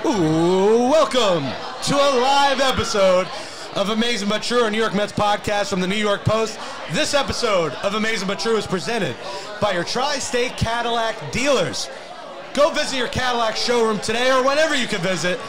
Ooh, welcome to a live episode of Amazin But True, our New York Mets podcast from the New York Post. This episode of Amazin But True is presented by your Tri-State Cadillac dealers. Go visit your Cadillac showroom today or whenever you can visit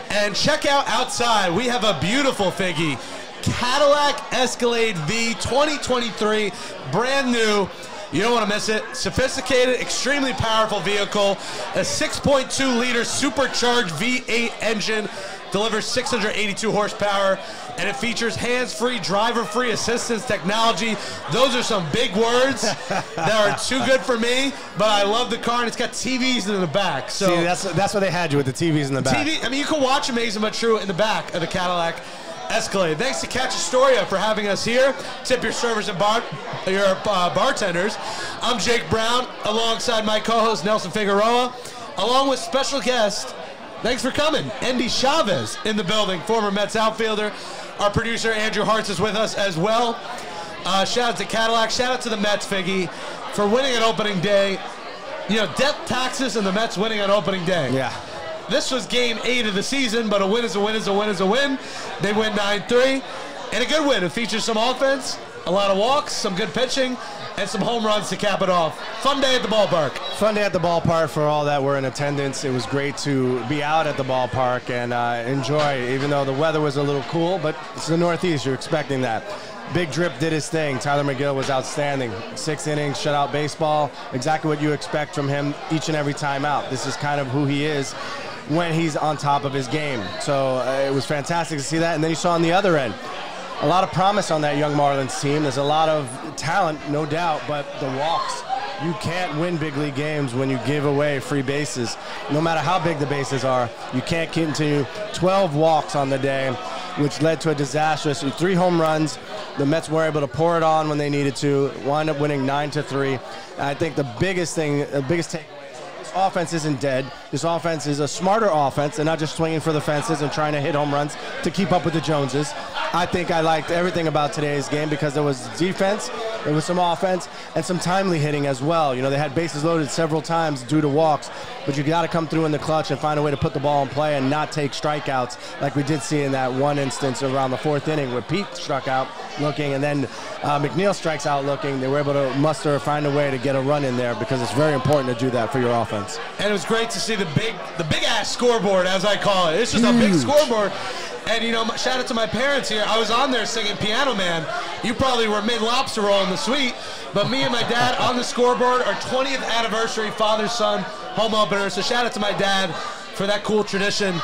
and check out outside. We have a beautiful Figgy Cadillac Escalade V 2023, brand new. You don't want to miss it. Sophisticated, extremely powerful vehicle. A 6.2 liter supercharged V8 engine delivers 682 horsepower, and it features hands-free, driver-free assistance technology. Those are some big words that are too good for me, but I love the car, and it's got TVs in the back. So see, that's what they had you with, the TVs in the back. I mean, you can watch Amazin But True in the back of the Cadillac Escalade. Thanks to Katch Astoria for having us here. Tip your servers and bartenders. I'm Jake Brown, alongside my co-host Nelson Figueroa, along with special guest. Thanks for coming, Endy Chavez in the building, former Mets outfielder. Our producer Andrew Hartz is with us as well. Shout out to Cadillac. Shout out to the Mets, Figgy, for winning on opening day. You know, death taxes and the Mets winning on opening day. Yeah. This was game 8 of the season, but a win is a win is a win is a win. They win 9-3, and a good win. It features some offense, a lot of walks, some good pitching, and some home runs to cap it off. Fun day at the ballpark. Fun day at the ballpark for all that were in attendance. It was great to be out at the ballpark and enjoy, even though the weather was a little cool, but it's the Northeast, you're expecting that. Big Drip did his thing. Tyler McGill was outstanding. 6 innings, shutout baseball, exactly what you expect from him each and every time out. This is kind of who he is when he's on top of his game. So it was fantastic to see that. And then you saw on the other end, a lot of promise on that young Marlins team. There's a lot of talent, no doubt, but the walks. You can't win big league games when you give away free bases. No matter how big the bases are, you can't continue. 12 walks on the day, which led to a disastrous 3 home runs. The Mets were able to pour it on when they needed to, wind up winning 9-3. I think the biggest thing, the biggest takeaway, this offense isn't dead. This offense is a smarter offense and not just swinging for the fences and trying to hit home runs to keep up with the Joneses. I think I liked everything about today's game because there was defense, there was some offense, and some timely hitting as well. You know, they had bases loaded several times due to walks, but you got to come through in the clutch and find a way to put the ball in play and not take strikeouts like we did see in that one instance around the 4th inning where Pete struck out looking and then McNeil strikes out looking. They were able to muster or find a way to get a run in there because it's very important to do that for your offense. And it was great to see the big ass scoreboard, as I call it. It's just a big scoreboard. And, you know, shout out to my parents here. I was on there singing Piano Man. You probably were mid-lobster roll in the suite. But me and my dad on the scoreboard, our 20th anniversary father-son home opener. So shout out to my dad for that cool tradition.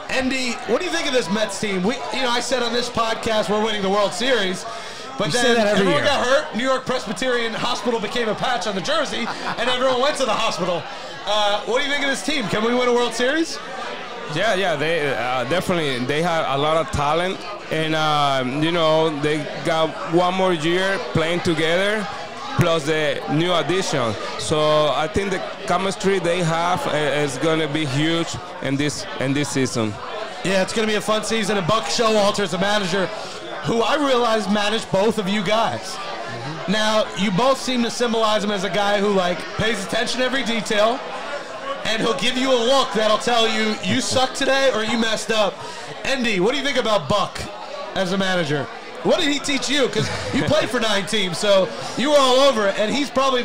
Endy, what do you think of this Mets team? I said on this podcast we're winning the World Series. But then everyone got hurt. New York Presbyterian Hospital became a patch on the jersey, and everyone went to the hospital. What do you think of this team? Can we win a World Series? Yeah, they definitely. They have a lot of talent, and you know, they got one more year playing together, plus the new addition. So I think the chemistry they have is going to be huge in this season. Yeah, it's going to be a fun season. And Buck Showalter is the manager, who I realize managed both of you guys. Mm-hmm. Now, you both seem to symbolize him as a guy who pays attention to every detail. And he'll give you a look that'll tell you, you suck today or you messed up. Endy, what do you think about Buck as a manager? What did he teach you? Because you played for 9 teams, so you were all over it. And he's probably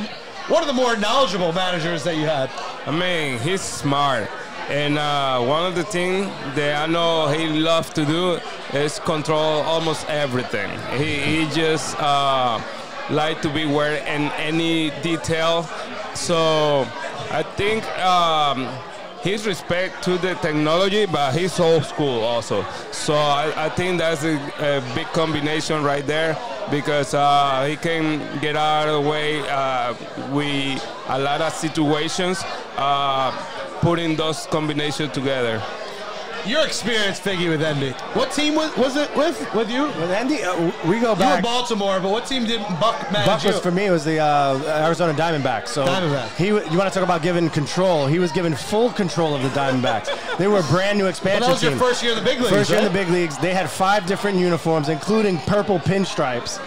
one of the more knowledgeable managers that you had. I mean, he's smart. And one of the things that I know he loves to do is control almost everything. He just like to be aware in any detail. So I think his respect to the technology, but he's old school also. So I think that's a big combination right there because he can get out of the way with a lot of situations, putting those combinations together. Your experience, Figgy, with Endy. What team was it with you? With Endy, we go back. You were Baltimore, but what team did Buck manage? Buck was, for me, was the Arizona Diamondbacks. So you want to talk about giving control? He was given full control of the Diamondbacks. They were a brand new expansion team. That was your first year in the big leagues. First year in the big leagues. They had 5 different uniforms, including purple pinstripes.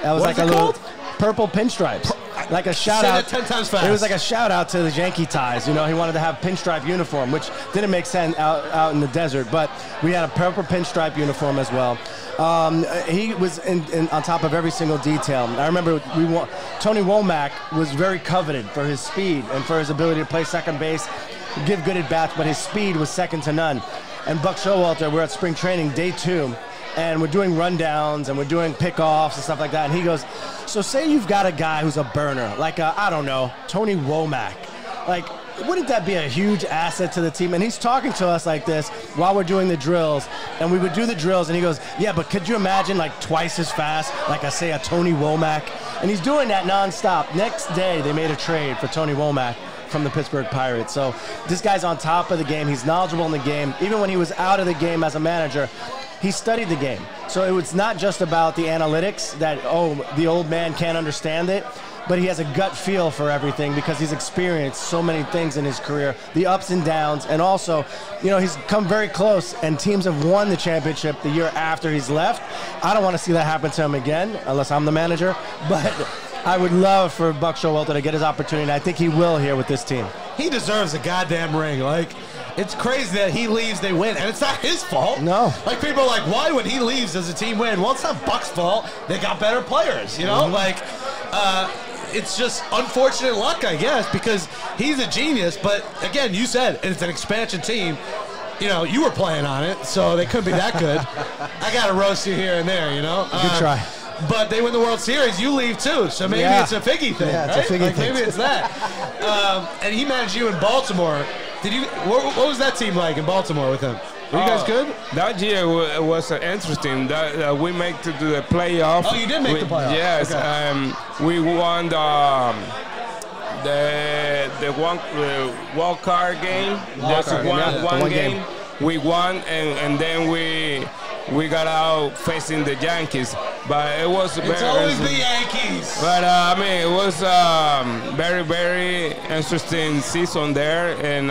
That was what like a little purple pinstripes. like a shout Say out. that 10 times fast. It was like a shout out to the Yankee ties. You know, he wanted to have pinstripe uniform, which didn't make sense out in the desert, but we had a proper pinstripe uniform as well. He was on top of every single detail. I remember Tony Womack was very coveted for his speed and for his ability to play second base, give good at bats, but his speed was second to none. And Buck Showalter, we're at spring training day 2, and we're doing rundowns and we're doing pickoffs and stuff like that. And he goes, so say you've got a guy who's a burner, like I don't know, Tony Womack. Like, wouldn't that be a huge asset to the team? And he's talking to us like this while we're doing the drills. And we would do the drills, and he goes, yeah, but could you imagine like twice as fast, like I say, a Tony Womack? And he's doing that nonstop. Next day, they made a trade for Tony Womack from the Pittsburgh Pirates. So this guy's on top of the game. He's knowledgeable in the game. Even when he was out of the game as a manager, he studied the game. So it was not just about the analytics that, oh, the old man can't understand it, but he has a gut feel for everything because he's experienced so many things in his career, the ups and downs, and also, you know, he's come very close, and teams have won the championship the year after he's left. I don't want to see that happen to him again, unless I'm the manager, but I would love for Buck Showalter to get his opportunity, and I think he will here with this team. He deserves a goddamn ring. Like, it's crazy that he leaves, they win, and it's not his fault. No. Like, people are like, why when he leaves does the team win? Well, it's not Buck's fault. They got better players, you know? Like, it's just unfortunate luck, I guess, because he's a genius. But again, you said it's an expansion team. You know, you were playing on it, so they couldn't be that good. I got to roast you here and there, you know? Good try. But they win the World Series, you leave too, so maybe it's a Figgy thing, yeah, right? It's a Figgy thing. Maybe it's that. And he managed you in Baltimore. Did you? What was that team like in Baltimore with him? Were you guys good? That year was interesting. That we made to do the playoff. Oh, you did make the playoff. Yes, okay. We won the wild card game. Just one game. We won, and then we got out facing the Yankees. But it was it's always the Yankees. But I mean, it was very, very interesting season there, and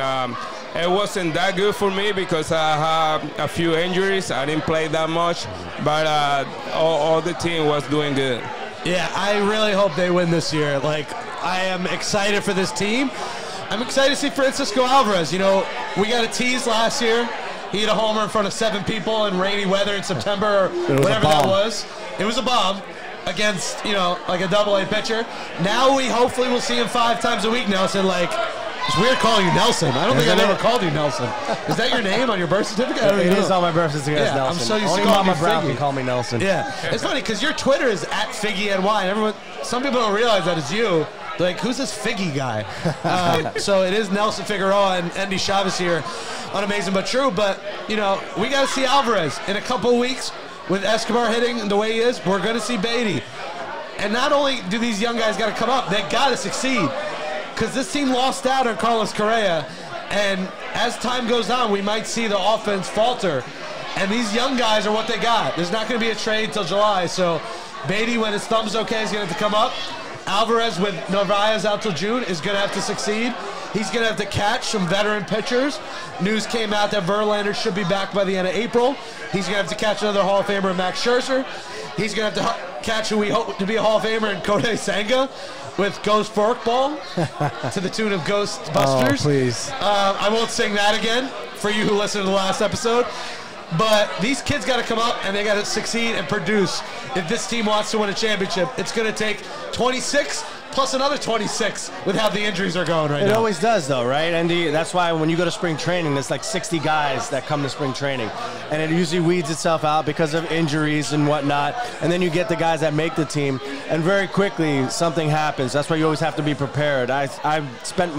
it wasn't that good for me because I had a few injuries. I didn't play that much, but all the team was doing good. Yeah, I really hope they win this year. Like, I am excited for this team. I'm excited to see Francisco Alvarez. You know, we got a tease last year. He hit a homer in front of 7 people in rainy weather in September or whatever that was. It was a bomb against, you know, like a double-A pitcher. Now we hopefully will see him 5 times a week, Nelson. Like, it's weird calling you Nelson. I don't think I've ever called you Nelson. Is that your name on your birth certificate? It is on my birth certificate as Nelson. I'm so used Only to calling Mama you Brown Figgy. can call me Nelson. Yeah. It's funny because your Twitter is @FiggyNY. And everyone, some people don't realize that it's you. They're like, who's this Figgy guy? So it is Nelson Figueroa and Endy Chavez here on Amazin But True. But, you know, we got to see Alvarez in a couple of weeks with Escobar hitting the way he is. We're going to see Beatty. And not only do these young guys got to come up, they got to succeed. Because this team lost out on Carlos Correa. And as time goes on, we might see the offense falter. And these young guys are what they got. There's not going to be a trade till July. So Beatty, when his thumb's okay, is going to have to come up. Alvarez, with Narvaez out till June, is going to have to succeed. He's going to have to catch some veteran pitchers. News came out that Verlander should be back by the end of April. He's going to have to catch another Hall of Famer, Max Scherzer. He's going to have to catch who we hope to be a Hall of Famer in Kodai Senga with Ghost Forkball to the tune of Ghostbusters. Oh, please. I won't sing that again for you who listened to the last episode. But these kids got to come up and they got to succeed and produce. If this team wants to win a championship, it's going to take 26 plus another 26 with how the injuries are going right now. It always does, though, right, Andy? That's why when you go to spring training, there's like 60 guys that come to spring training. And it usually weeds itself out because of injuries and whatnot. And then you get the guys that make the team, and very quickly something happens. That's why you always have to be prepared. I've spent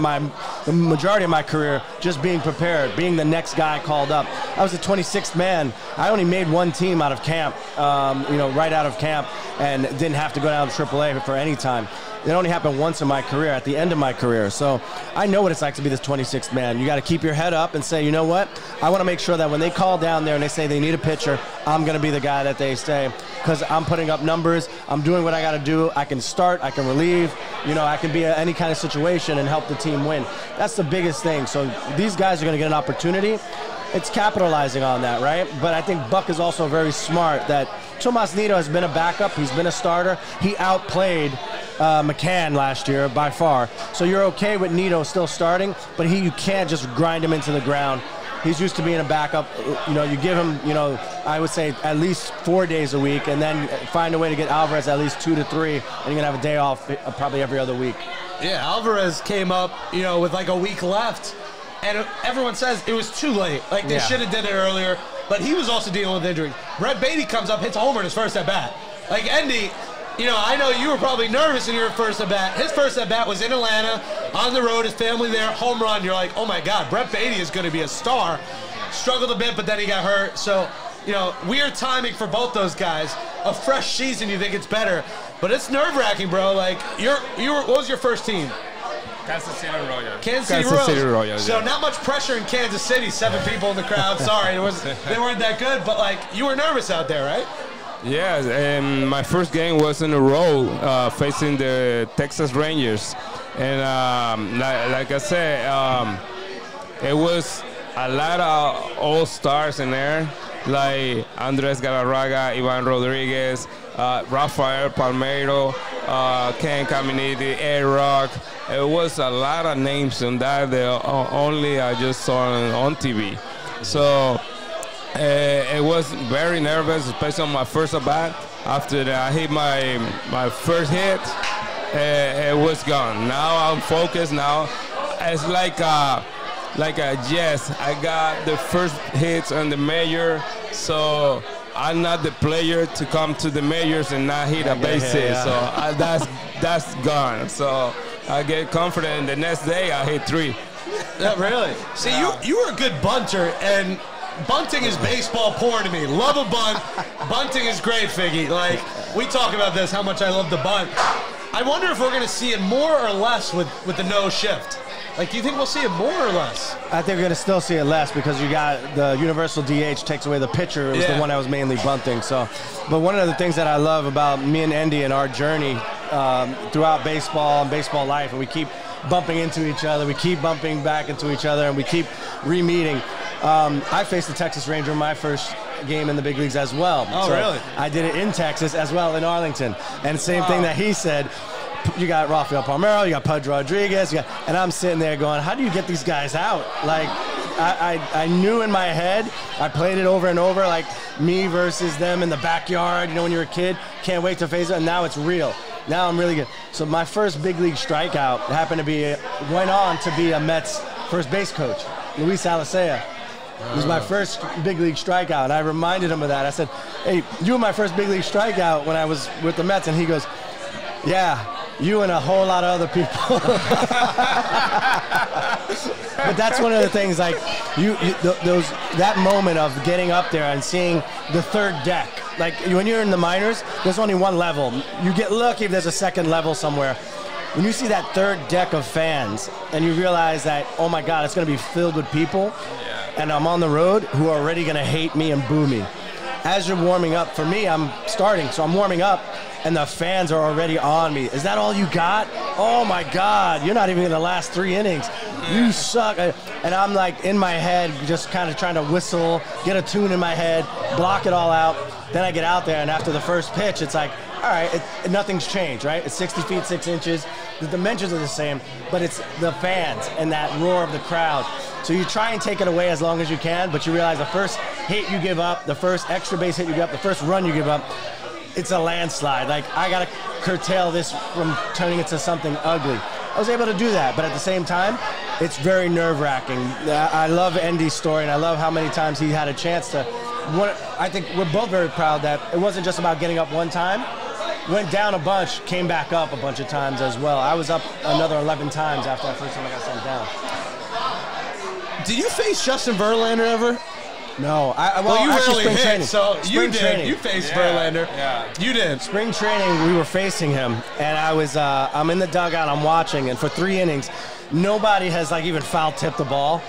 the majority of my career just being prepared, being the next guy called up. I was the 26th man. I only made one team out of camp, right out of camp, and didn't have to go down to AAA for any time. It only happened once in my career, at the end of my career. So I know what it's like to be this 26th man. You got to keep your head up and say, you know what? I want to make sure that when they call down there and they say they need a pitcher, I'm going to be the guy that they say, because I'm putting up numbers. I'm doing what I got to do. I can start. I can relieve. I can be in any kind of situation and help the team win. That's the biggest thing. So these guys are going to get an opportunity. It's capitalizing on that, right? But I think Buck is also very smart that Tomas Nido has been a backup. He's been a starter. He outplayed McCann last year by far. So you're okay with Nito still starting, but you can't just grind him into the ground. He's used to being a backup. You know, you give him, you know, I would say at least 4 days a week, and then find a way to get Alvarez at least 2 to 3, and you're gonna have a day off probably every other week. Yeah, Alvarez came up, you know, with like a week left, and everyone says it was too late. Like they should have did it earlier, but he was also dealing with injury. Brett Beatty comes up, hits a homer in his first at bat. Like Endy, you know, I know you were probably nervous in your first at bat. His first at bat was in Atlanta, on the road, his family there, home run. You're like, oh my God, Brett Beatty is going to be a star. Struggled a bit, but then he got hurt. So, you know, weird timing for both those guys. A fresh season, you think it's better, but it's nerve-wracking, bro. Like, what was your first team? Kansas City Royals. Kansas City Royals. So not much pressure in Kansas City. 7 people in the crowd. Sorry, they weren't that good, but like you were nervous out there, right? Yeah, and my first game was in a row facing the Texas Rangers, and like I said, it was a lot of all-stars in there, like Andres Galarraga, Ivan Rodriguez, Rafael Palmeiro, Ken Caminiti, A-Rock. It was a lot of names in that. Only I just saw on TV. So it was very nervous, especially on my first at bat. After that, I hit my first hit, it was gone. Now I'm focused. Now it's like a yes, I got the first hits on the major, so I'm not the player to come to the majors and not hit a base hit. So that's gone. So I get confident. The next day I hit 3. Yeah, really? See, you were a good bunter, and bunting is baseball porn to me. Love a bunt. Bunting is great, Figgy. Like, we talk about this, how much I love the bunt. I wonder if we're going to see it more or less with the no shift. Like, do you think we'll see it more or less? I think we're going to still see it less because you got the universal DH takes away the pitcher. It was the one that was mainly bunting. So, but one of the things that I love about me and Endy and our journey throughout baseball and baseball life, and we keep bumping into each other, we keep bumping back into each other, and we keep re-meeting. I faced the Texas Ranger in my first game in the big leagues as well. Oh, so really? I did it in Texas as well in Arlington. And same thing that he said. You got Rafael Palmeiro, you got Pudge Rodriguez, and I'm sitting there going, how do you get these guys out? Like, I knew in my head, I played it over and over, like me versus them in the backyard, you know, when you're a kid, can't wait to face it, and now it's real. Now I'm really good. So my first big league strikeout went on to be a Mets first base coach, Luis Alicea. It was my first big league strikeout, and I reminded him of that. I said, hey, you were my first big league strikeout when I was with the Mets, and he goes, yeah, you and a whole lot of other people. But that's one of the things, like that moment of getting up there and seeing the third deck. Like when you're in the minors, there's only one level. You get lucky if there's a second level somewhere. When you see that third deck of fans and you realize that, oh my God, it's going to be filled with people, and I'm on the road who are already going to hate me and boo me. As you're warming up, for me, I'm starting, so I'm warming up, and the fans are already on me. Is that all you got? Oh my God, you're not even in the last 3 innings. You suck. And I'm like in my head, just kind of trying to whistle, get a tune in my head, block it all out. Then I get out there, and after the first pitch, it's like, all right, nothing's changed, right? It's 60 feet, 6 inches. The dimensions are the same, but it's the fans and that roar of the crowd. So you try and take it away as long as you can, but you realize the first hit you give up, the first extra base hit you give up, the first run you give up, it's a landslide. Like, I got to curtail this from turning into something ugly. I was able to do that, but at the same time, it's very nerve-wracking. I love Endy's story, and I love how many times he had a chance to. I think we're both very proud that it wasn't just about getting up one time. Went down a bunch, came back up a bunch of times as well. I was up another 11 times after that first time I got sent down. Did you face Justin Verlander ever? No. Well, you actually, rarely hit, training. so you did. Training. You faced Verlander. Yeah. You did. Spring training, we were facing him, and I'm in the dugout, I'm watching, and for 3 innings, nobody has like even foul tipped the ball.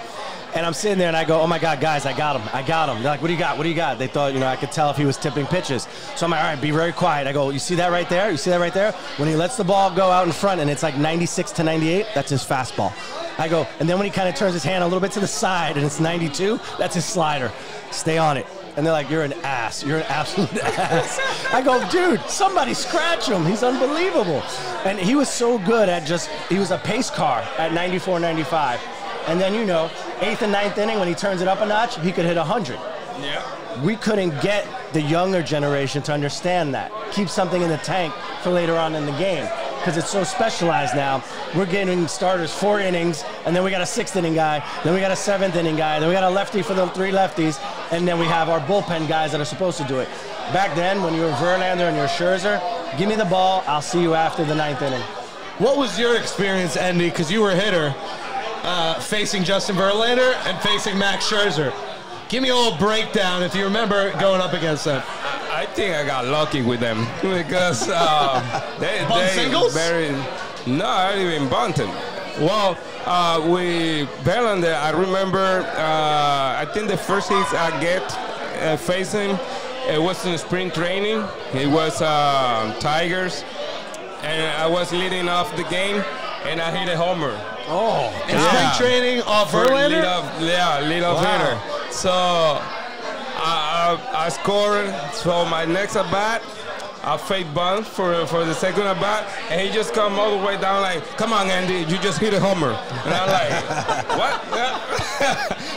And I'm sitting there and I go, oh my God, guys, I got him. They're like, what do you got? What do you got? They thought, I could tell if he was tipping pitches. So I'm like, all right, be very quiet. I go, you see that right there? You see that right there? When he lets the ball go out in front and it's like 96 to 98, that's his fastball. I go, and then when he kind of turns his hand a little bit to the side and it's 92, that's his slider. Stay on it. And they're like, you're an ass. You're an absolute ass. I go, dude, somebody scratch him. He's unbelievable. And he was so good at he was a pace car at 94, 95. And then, 8th and 9th inning, when he turns it up a notch, he could hit 100. Yeah. We couldn't get the younger generation to understand that. Keep something in the tank for later on in the game. Because it's so specialized now. We're getting starters 4 innings, and then we got a 6th inning guy, then we got a 7th inning guy, then we got a lefty for the 3 lefties, and then we have our bullpen guys that are supposed to do it. Back then, when you were Verlander and you're Scherzer, give me the ball, I'll see you after the 9th inning. What was your experience, Endy, because you were a hitter, facing Justin Verlander and facing Max Scherzer? Give me a little breakdown if you remember going up against them. I think I got lucky with them because they singles? No, I didn't even bunt them. Well, with Verlander, I remember, I think the first hits I get facing, it was in spring training. It was Tigers, and I was leading off the game, and I hit a homer. Oh, in spring training off Verlander? Lead off hitter. So I scored. So my next at bat, I fake bunt for the second at bat, and he just come all the way down like, "Come on, Andy, you just hit a homer." And I'm like, "What?"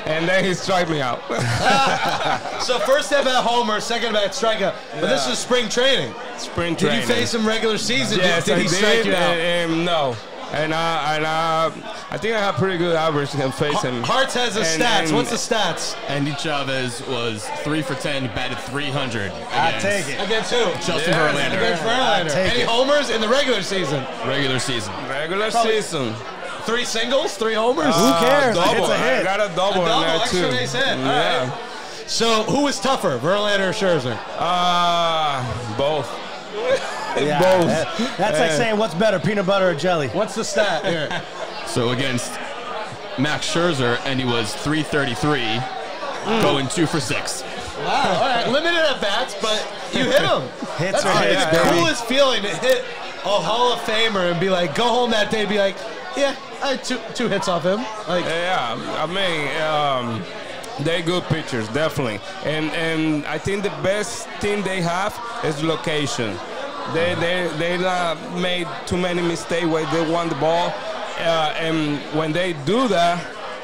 And then he struck me out. So first at bat homer, second at bat strikeout. But this is spring training. Spring training. Did you face him regular season? Yes, did he strike you out? No. And I think I have pretty good average and face him. Hearts has the stats. What's the stats? Endy Chavez was 3 for 10, batted 300. I take it. Against who? Justin Verlander. Against Verlander. Any homers in the regular season? Regular season. Season. 3 singles, 3 homers? Who cares? Double. It's a hit. I got a double in there extra too. base hit. Yeah. All right. So who was tougher, Verlander or Scherzer? Both. Yeah, Both. that's like saying, what's better, peanut butter or jelly? What's the stat here? So against Max Scherzer, and he was 333, going 2 for 6. Wow, all right. Limited at bats, but you hit him. Hits That's are hits, the baby. coolest feeling to hit a Hall of Famer and be like, go home that day and be like, yeah, I had two hits off him. Like, Yeah, I mean, they're good pitchers, definitely. And I think the best thing they have is location. They not made too many mistakes where they won the ball. And when they do that,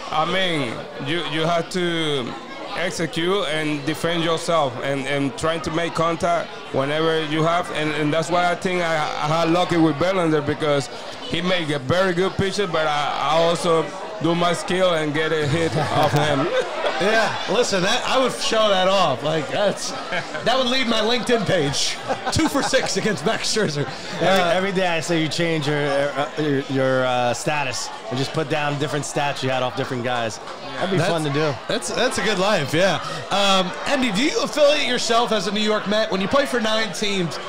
I mean, you have to execute and defend yourself and trying to make contact whenever you have. And that's why I think I had lucky with Verlander, because he make a very good pitcher, but I also do my skill and get a hit off him. yeah, listen, I would show that off. Like that would lead my LinkedIn page. 2 for 6 against Max Scherzer. Every day I say you change your status and just put down different stats you had off different guys. That'd be fun to do. That's a good life, yeah. Endy, do you affiliate yourself as a New York Met? When you play for 9 teams,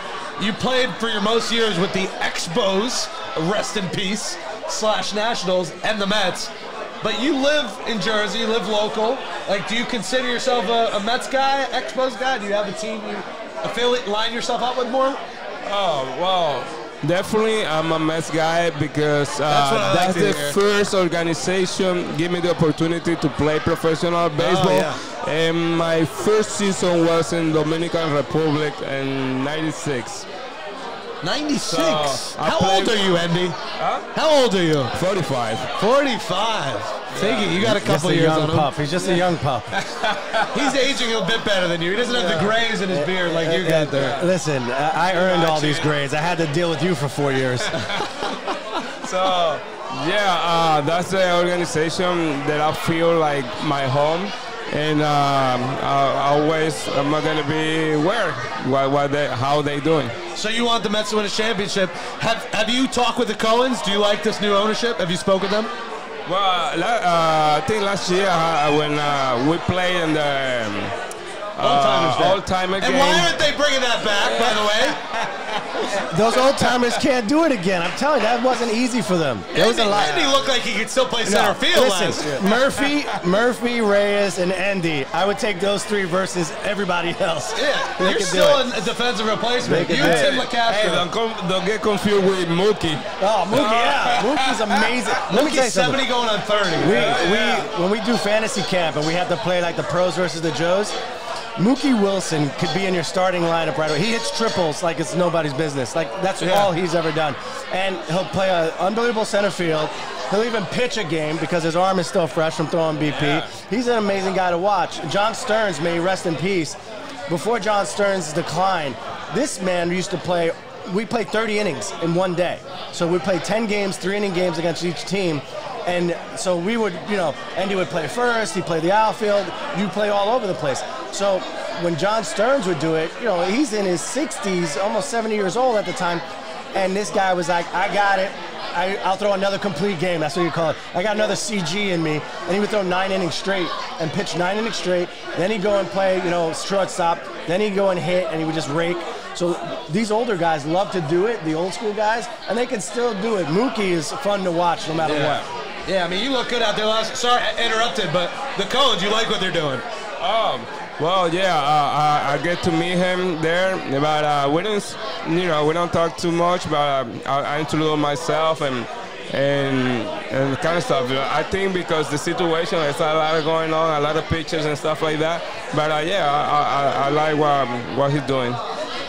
you played for your most years with the Expos, rest in peace, / Nationals, and the Mets. But you live in Jersey, you live local. Like, do you consider yourself a Mets guy, Expos guy? Do you have a team you line yourself up with more? Oh, well, definitely I'm a Mets guy, because that's the first organization give me the opportunity to play professional baseball. yeah. And my first season was in Dominican Republic in '96. 96. So, How old are you, Endy? Huh? How old are you? 45. 45. Figgy, you got a couple Just a years young on him. pup. He's just a young pup. He's aging a bit better than you. He doesn't have the grays in his beard like you got there. Listen, I earned all these grades. I had to deal with you for 4 years. So, yeah, that's the organization that I feel like my home. And I'm not gonna be how they doing. So you want the Mets to win a championship. Have you talked with the Cohens? Do you like this new ownership? Have you spoken with them? Well, I think last year when we played in the old-timer game. And why aren't they bringing that back, by the way? Those old timers can't do it again. I'm telling you, that wasn't easy for them. There was a lot. Andy looked like he could still play center field last year. Murphy, Reyes, and Endy. I would take those 3 versus everybody else. Yeah, They you're could still do it. a defensive replacement. They You could and do Tim it. LaCastro. Hey, don't get confused with Mookie. Oh, Mookie, yeah. Mookie's amazing. Let me tell you Mookie's something. 70 going on 30. When we do fantasy camp and we have to play like the pros versus the Joes, Mookie Wilson could be in your starting lineup right away. He hits triples like it's nobody's business. Like, that's all he's ever done. And he'll play an unbelievable center field. He'll even pitch a game because his arm is still fresh from throwing BP. Yeah. He's an amazing guy to watch. John Stearns, may he rest in peace. Before John Stearns' decline, this man used to play, we played 30 innings in one day. So we played 10 games, 3-inning games against each team. And so we would, Endy would play first, he'd play the outfield, you play all over the place. So when John Stearns would do it, he's in his 60s, almost 70 years old at the time, and this guy was like, I got it. I'll throw another complete game. That's what you call it. I got another CG in me. And he would throw 9 innings straight and pitch 9 innings straight. Then he'd go and play, shortstop. Then he'd go and hit, and he would just rake. So these older guys love to do it, the old school guys, and they can still do it. Mookie is fun to watch no matter what. Yeah, I mean, you look good out there. Sorry, I interrupted, but the Coens, you like what they're doing? Well, yeah, I get to meet him there, but we don't talk too much. But I introduce myself and kind of stuff. I think because the situation, there's a lot going on, a lot of pictures and stuff like that. But I like what he's doing.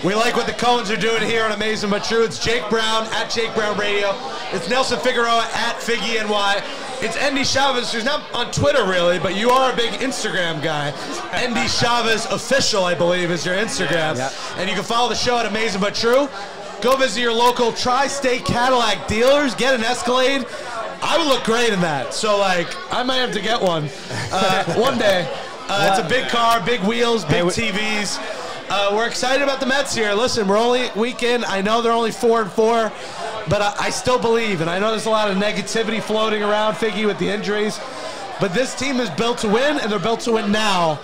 We like what the Coens are doing here on Amazin But True. It's Jake Brown at Jake Brown Radio. It's Nelson Figueroa at FiggyNY. It's Endy Chavez, who's not on Twitter really, but you are a big Instagram guy. Endy Chavez Official, I believe, is your Instagram. Yeah. And you can follow the show at Amazin But True. Go visit your local Tri-State Cadillac dealers. Get an Escalade. I would look great in that. So, I might have to get one one day. It's a big car, big wheels, big TVs. We're excited about the Mets here. Listen, we're only weekend. I know they're only 4-4, but I still believe, and I know there's a lot of negativity floating around, Figgy, with the injuries, but this team is built to win, and they're built to win now.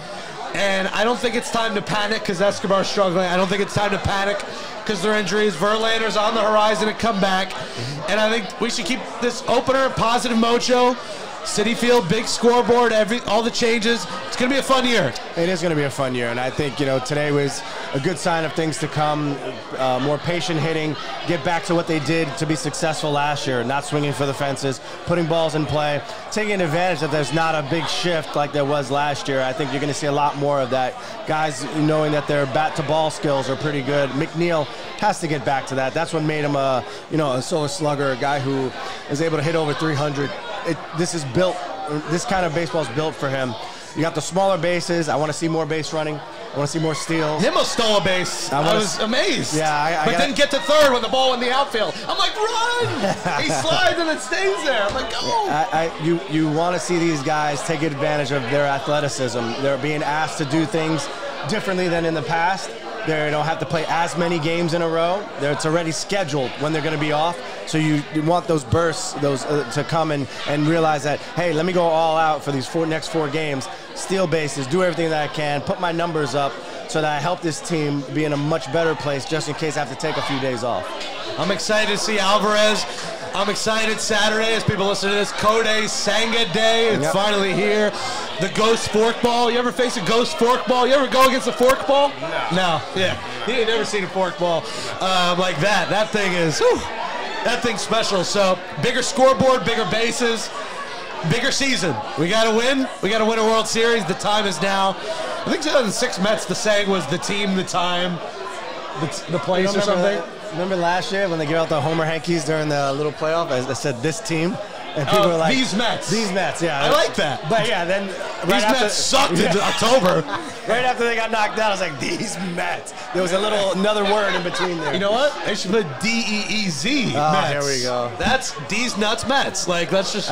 And I don't think it's time to panic because Escobar's struggling. I don't think it's time to panic because their injuries. Verlander's on the horizon to come back. And I think we should keep this opener positive mojo. Citi Field, big scoreboard, all the changes. It's going to be a fun year. It is going to be a fun year, and I think, today was a good sign of things to come. More patient hitting, get back to what they did to be successful last year, not swinging for the fences, putting balls in play, taking advantage that there's not a big shift like there was last year. I think you're going to see a lot more of that. Guys knowing that their bat-to-ball skills are pretty good. McNeil has to get back to that. That's what made him a solo slugger, a guy who is able to hit over 300. This kind of baseball is built for him. You got the smaller bases. I want to see more base running. I want to see more steals. Him stole a base. I was amazed. Yeah, but then get to third when the ball in the outfield. I'm like, run! He slides and it stays there. I'm like, go! You want to see these guys take advantage of their athleticism. They're being asked to do things differently than in the past. They don't have to play as many games in a row. It's already scheduled when they're going to be off. So you want those bursts, to come and realize that, hey, let me go all out for these next 4 games, steal bases, do everything that I can, put my numbers up so that I help this team be in a much better place just in case I have to take a few days off. I'm excited to see Alvarez. I'm excited Saturday as people listen to this. Kodai Senga Day. It's finally here. The ghost forkball. You ever face a ghost forkball? You ever go against a forkball? No. Yeah. You ain't never seen a forkball like that. That thing is, that thing's special. So bigger scoreboard, bigger bases, bigger season. We got to win. We got to win a World Series. The time is now. I think 2006 Mets, the saying was the team, the time, the place or something. Remember last year when they gave out the Homer hankies during the little playoff? I said this team, and people were like, "These Mets." These Mets, yeah. I like that. But yeah, then these Mets sucked in October. Right after they got knocked out, I was like, "These Mets." There was another word in between there. You know what? They should put DEEZ. Oh, Mets. here we go. That's D's nuts Mets. Like let's just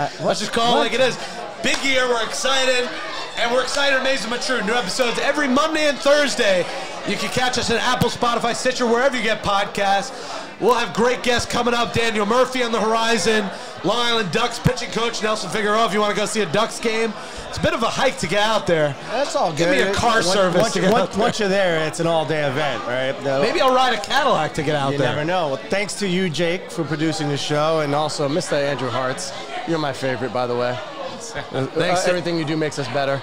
call it like it is. Big year. We're excited. And we're excited, Amazin But True. New episodes every Monday and Thursday. You can catch us on Apple, Spotify, Stitcher, wherever you get podcasts. We'll have great guests coming up. Daniel Murphy on the horizon. Long Island Ducks pitching coach Nelson Figueroa if you want to go see a Ducks game. It's a bit of a hike to get out there. That's all good. Give me a car service to get out there. Once you're there, it's an all-day event, right? Maybe I'll ride a Cadillac to get out there. You never know. Well, thanks to you, Jake, for producing the show, and also Mr. Andrew Hartz. You're my favorite, by the way. Thanks. Everything you do makes us better.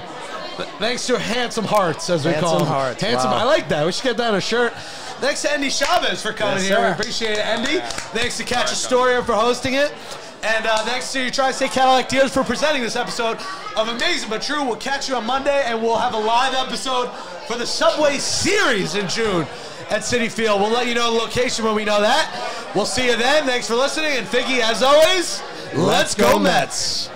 Thanks to Handsome Hearts, as we call them. Hearts. Handsome. Wow. I like that. We should get that on a shirt. Thanks to Endy Chavez for coming here. We appreciate it, Endy. Thanks to Katch Astoria for hosting it. And thanks to your Tri-State Cadillac dealers for presenting this episode of Amazin But True. We'll catch you on Monday, and we'll have a live episode for the Subway Series in June at Citi Field. We'll let you know the location when we know that. We'll see you then. Thanks for listening. And Figgy, as always, let's go Mets.